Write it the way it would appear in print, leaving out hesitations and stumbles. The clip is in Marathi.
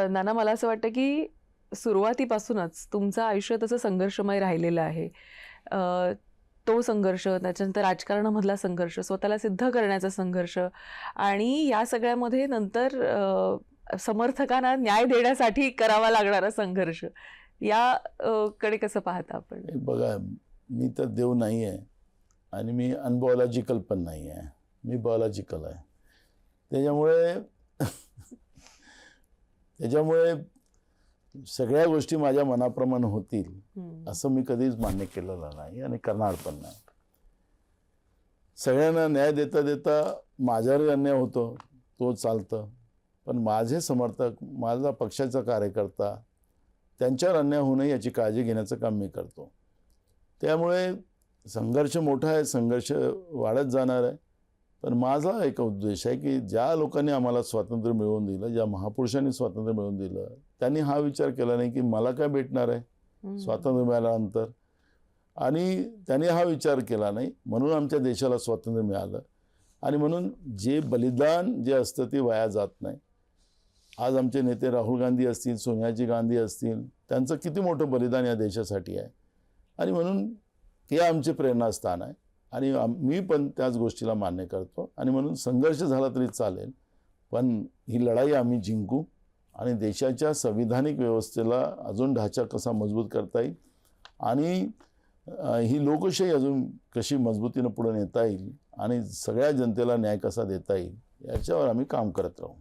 नाना मला असं वाटतं की सुरुवातीपासूनच तुमचं आयुष्य तसं संघर्षमय राहिलेलं आहे. तो संघर्ष, त्याच्यानंतर राजकारणामधला संघर्ष, स्वतःला सिद्ध करण्याचा संघर्ष आणि या सगळ्यामध्ये नंतर समर्थकांना न्याय देण्यासाठी करावा लागणारा संघर्ष. या कडे कसं पाहता आपण? हे बघा, मी तर देव नाही आहे आणि मी अनबायोलॉजिकल पण नाही आहे. मी बायोलॉजिकल आहे. त्याच्यामुळे त्याच्यामुळे सगळ्या गोष्टी माझ्या मनाप्रमाणे होतील असं मी कधीच मान्य केलेलं नाही आणि करणार पण नाही. सगळ्यांना न्याय देता देता माझ्यावर अन्याय होतो, तो चालतं. पण माझे समर्थक, माझा पक्षाचा कार्यकर्ता, त्यांच्यावर अन्याय होऊ नये याची काळजी घेण्याचं काम मी करतो. त्यामुळे संघर्ष मोठा आहे, संघर्ष वाढत जाणार आहे. पण माझा एक उद्देश आहे की ज्या लोकांनी आम्हाला स्वातंत्र्य मिळवून दिलं, ज्या महापुरुषांनी स्वातंत्र्य मिळवून दिलं, त्यांनी हा विचार केला नाही की मला काय भेटणार आहे स्वातंत्र्य मिळाल्यानंतर. आणि त्यांनी हा विचार केला नाही, म्हणून आमच्या देशाला स्वातंत्र्य मिळालं. आणि म्हणून जे बलिदान जे असतं ते वाया जात नाही. आज आमचे नेते राहुल गांधी असतील, सोनियाजी गांधी असतील, त्यांचं किती मोठं बलिदान या देशासाठी आहे. आणि म्हणून हे आमचे प्रेरणास्थान आहे. आणि मी पण त्याच गोष्टीला मान्य करतो. आणि म्हणून संघर्ष झाला तरी चालेल, पण ही लढाई आम्ही जिंकू आणि देशाच्या संविधानिक व्यवस्थेला अजून ढाचा कसा मजबूत करता येईल आणि ही लोकशाही अजून कशी मजबूतीनं पुढे नेता येईल आणि सगळ्या जनतेला न्याय कसा देता येईल याच्यावर आम्ही काम करत राहू.